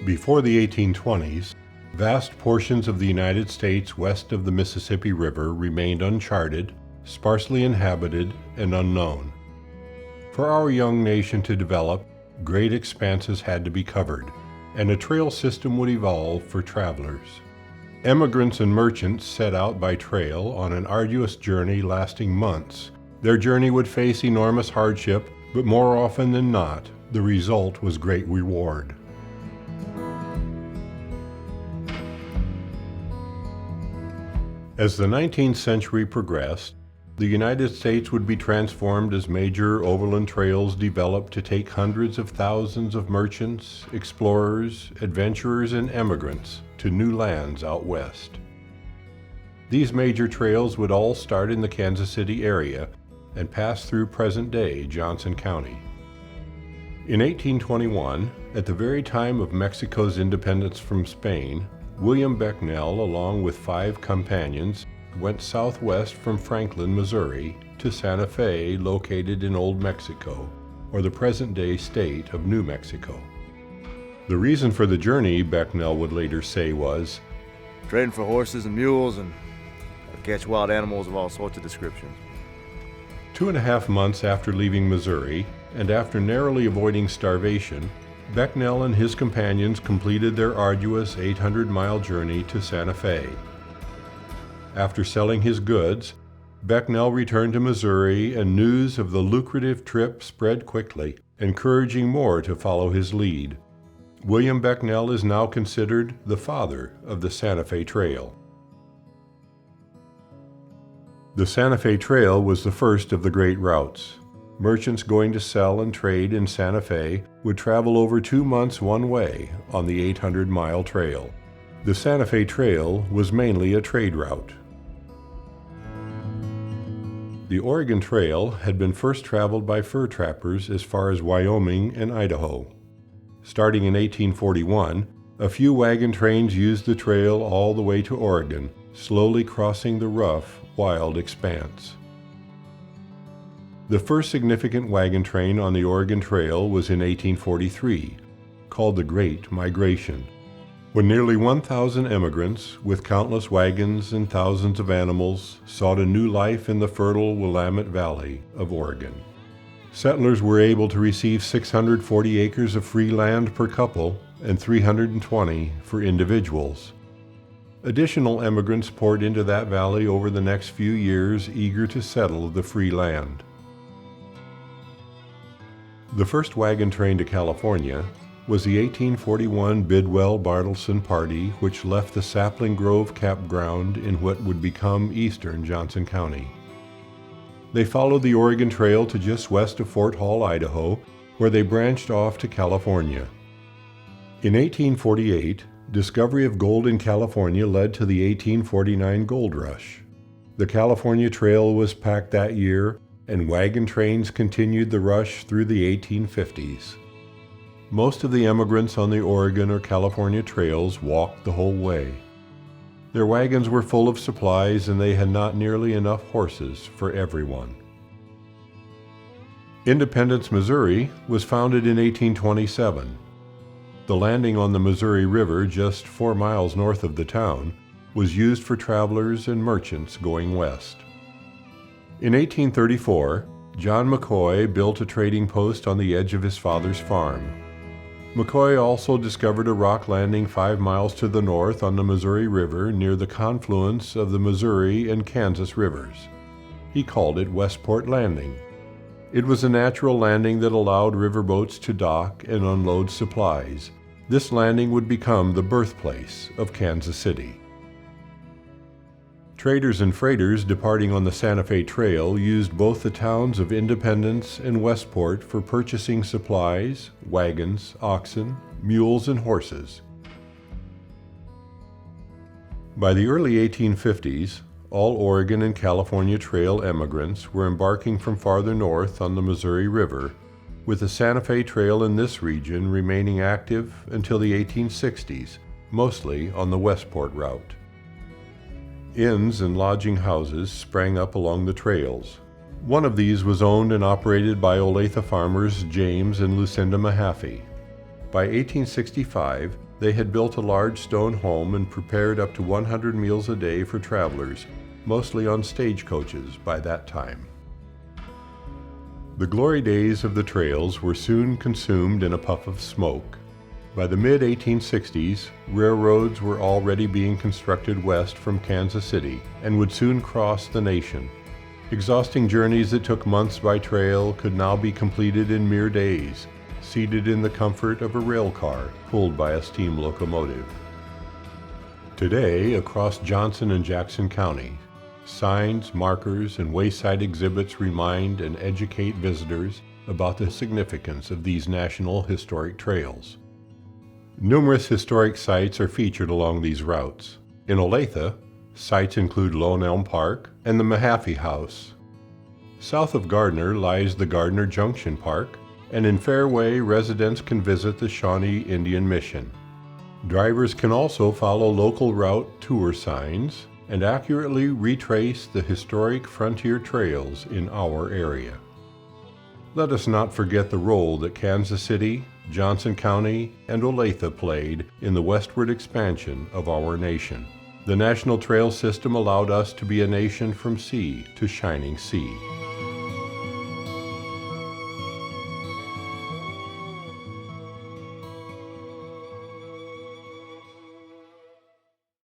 Before the 1820s, vast portions of the United States west of the Mississippi River remained uncharted, sparsely inhabited, and unknown. For our young nation to develop, great expanses had to be covered, and a trail system would evolve for travelers. Emigrants and merchants set out by trail on an arduous journey lasting months. Their journey would face enormous hardship, but more often than not, the result was great reward. As the 19th century progressed, the United States would be transformed as major overland trails developed to take hundreds of thousands of merchants, explorers, adventurers, and emigrants to new lands out west. These major trails would all start in the Kansas City area and pass through present-day Johnson County. In 1821, at the very time of Mexico's independence from Spain, William Becknell, along with 5 companions, went southwest from Franklin, Missouri, to Santa Fe, located in Old Mexico, or the present-day state of New Mexico. The reason for the journey, Becknell would later say, was trading for horses and mules and catch wild animals of all sorts of descriptions. 2.5 months after leaving Missouri, and after narrowly avoiding starvation, Becknell and his companions completed their arduous 800-mile journey to Santa Fe. After selling his goods, Becknell returned to Missouri, and news of the lucrative trip spread quickly, encouraging more to follow his lead. William Becknell is now considered the father of the Santa Fe Trail. The Santa Fe Trail was the first of the great routes. Merchants going to sell and trade in Santa Fe would travel over 2 months one way on the 800-mile trail. The Santa Fe Trail was mainly a trade route. The Oregon Trail had been first traveled by fur trappers as far as Wyoming and Idaho. Starting in 1841, a few wagon trains used the trail all the way to Oregon, slowly crossing the rough, wild expanse. The first significant wagon train on the Oregon Trail was in 1843, called the Great Migration, when nearly 1,000 emigrants, with countless wagons and thousands of animals, sought a new life in the fertile Willamette Valley of Oregon. Settlers were able to receive 640 acres of free land per couple and 320 for individuals. Additional emigrants poured into that valley over the next few years, eager to settle the free land. The first wagon train to California was the 1841 Bidwell-Bartleson party, which left the Sapling Grove campground in what would become eastern Johnson County. They followed the Oregon Trail to just west of Fort Hall, Idaho, where they branched off to California. In 1848, discovery of gold in California led to the 1849 gold rush. The California Trail was packed that year, and wagon trains continued the rush through the 1850s. Most of the emigrants on the Oregon or California trails walked the whole way. Their wagons were full of supplies, and they had not nearly enough horses for everyone. Independence, Missouri was founded in 1827. The landing on the Missouri River, just 4 miles north of the town, was used for travelers and merchants going west. In 1834, John McCoy built a trading post on the edge of his father's farm. McCoy also discovered a rock landing 5 miles to the north on the Missouri River near the confluence of the Missouri and Kansas rivers. He called it Westport Landing. It was a natural landing that allowed riverboats to dock and unload supplies. This landing would become the birthplace of Kansas City. Traders and freighters departing on the Santa Fe Trail used both the towns of Independence and Westport for purchasing supplies, wagons, oxen, mules, and horses. By the early 1850s, all Oregon and California Trail emigrants were embarking from farther north on the Missouri River, with the Santa Fe Trail in this region remaining active until the 1860s, mostly on the Westport route. Inns and lodging houses sprang up along the trails. One of these was owned and operated by Olathe farmers James and Lucinda Mahaffey. By 1865, they had built a large stone home and prepared up to 100 meals a day for travelers, mostly on stagecoaches by that time. The glory days of the trails were soon consumed in a puff of smoke. By the mid-1860s, railroads were already being constructed west from Kansas City and would soon cross the nation. Exhausting journeys that took months by trail could now be completed in mere days, seated in the comfort of a rail car pulled by a steam locomotive. Today, across Johnson and Jackson County, signs, markers, and wayside exhibits remind and educate visitors about the significance of these national historic trails. Numerous historic sites are featured along these routes. In Olathe, sites include Lone Elm Park and the Mahaffey House. South of Gardner lies the Gardner Junction Park, and in Fairway, residents can visit the Shawnee Indian Mission. Drivers can also follow local route tour signs and accurately retrace the historic frontier trails in our area. Let us not forget the role that Kansas City, Johnson County, and Olathe played in the westward expansion of our nation. The National Trail System allowed us to be a nation from sea to shining sea.